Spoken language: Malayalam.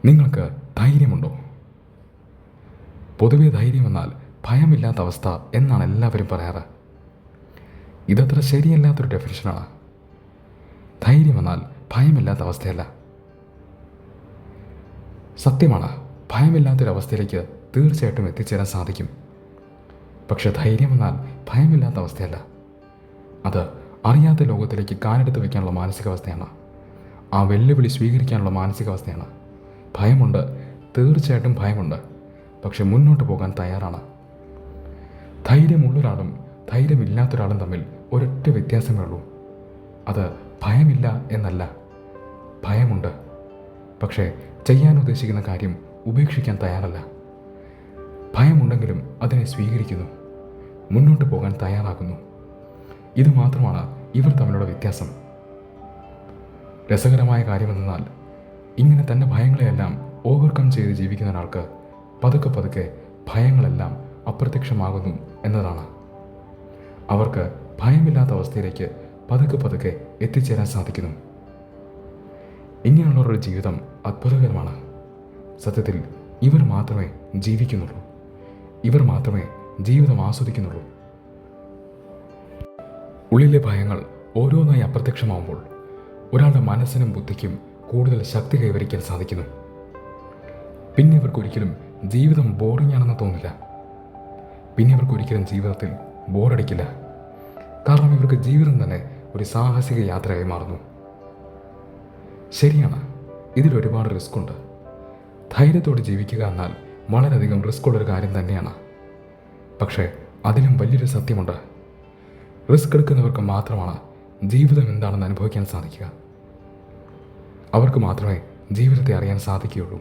നിങ്ങൾക്ക് ധൈര്യമുണ്ടോ? പൊതുവെ ധൈര്യം എന്നാൽ ഭയമില്ലാത്ത അവസ്ഥ എന്നാണ് എല്ലാവരും പറയാറ്. ഇതത്ര ശരിയല്ലാത്തൊരു ഡെഫിനിഷനാണ്. ധൈര്യം എന്നാൽ ഭയമില്ലാത്ത അവസ്ഥയല്ല. സത്യമാണ്, ഭയമില്ലാത്തൊരവസ്ഥയിലേക്ക് തീർച്ചയായിട്ടും എത്തിച്ചേരാൻ സാധിക്കും. പക്ഷെ ധൈര്യം എന്നാൽ ഭയമില്ലാത്ത അവസ്ഥയല്ല. അത് അറിയാത്ത ലോകത്തിലേക്ക് കാലെടുത്ത് വയ്ക്കാനുള്ള മാനസികാവസ്ഥയാണ്. ആ വെല്ലുവിളി സ്വീകരിക്കാനുള്ള മാനസികാവസ്ഥയാണ്. ഭയമുണ്ട്, തീർച്ചയായിട്ടും ഭയമുണ്ട്. പക്ഷെ മുന്നോട്ട് പോകാൻ തയ്യാറാണ്. ധൈര്യമുള്ളൊരാളും ധൈര്യമില്ലാത്തൊരാളും തമ്മിൽ ഒരൊറ്റ വ്യത്യാസമേ ഉള്ളൂ. അത് ഭയമില്ല എന്നല്ല, ഭയമുണ്ട്. പക്ഷേ ചെയ്യാൻ ഉദ്ദേശിക്കുന്ന കാര്യം ഉപേക്ഷിക്കാൻ തയ്യാറല്ല. ഭയമുണ്ടെങ്കിലും അതിനെ സ്വീകരിക്കുന്നു, മുന്നോട്ട് പോകാൻ തയ്യാറാകുന്നു. ഇത് മാത്രമാണ് ഇവർ തമ്മിലുള്ള വ്യത്യാസം. രസകരമായ കാര്യമെന്നാൽ ഇങ്ങനെ തന്നെ ഭയങ്ങളെയെല്ലാം ഓവർകം ചെയ്ത് ജീവിക്കുന്ന ഒരാൾക്ക് പതുക്കെ പതുക്കെ ഭയങ്ങളെല്ലാം അപ്രത്യക്ഷമാകുന്നു എന്നതാണ്. അവർക്ക് ഭയമില്ലാത്ത അവസ്ഥയിലേക്ക് പതുക്കെ പതുക്കെ എത്തിച്ചേരാൻ സാധിക്കുന്നു. ഇങ്ങനെയുള്ളവരുടെ ജീവിതം അത്ഭുതകരമാണ്. സത്യത്തിൽ ഇവർ മാത്രമേ ജീവിക്കുന്നുള്ളൂ, ഇവർ മാത്രമേ ജീവിതം ആസ്വദിക്കുന്നുള്ളൂ. ഉള്ളിലെ ഭയങ്ങൾ ഓരോന്നായി അപ്രത്യക്ഷമാവുമ്പോൾ ഒരാളുടെ മനസ്സിനും ബുദ്ധിക്കും കൂടുതൽ ശക്തി കൈവരിക്കാൻ സാധിക്കുന്നു. പിന്നെ ഇവർക്കൊരിക്കലും ജീവിതം ബോറിംഗ് ആണെന്ന് തോന്നില്ല. പിന്നെ ഇവർക്കൊരിക്കലും ജീവിതത്തിൽ ബോറടിക്കില്ല. കാരണം ഇവർക്ക് ജീവിതം തന്നെ ഒരു സാഹസിക യാത്രയായി മാറുന്നു. ശരിയാണ്, ഇതിലൊരുപാട് റിസ്ക് ഉണ്ട്. ധൈര്യത്തോടെ ജീവിക്കുക എന്നാൽ വളരെയധികം റിസ്ക് ഉള്ളൊരു കാര്യം തന്നെയാണ്. പക്ഷേ അതിലും വലിയൊരു സത്യമുണ്ട്. റിസ്ക് എടുക്കുന്നവർക്ക് മാത്രമാണ് ജീവിതം എന്താണെന്ന് അനുഭവിക്കാൻ സാധിക്കുക. അവർക്ക് മാത്രമേ ജീവിതത്തെ അറിയാൻ സാധിക്കുകയുള്ളൂ.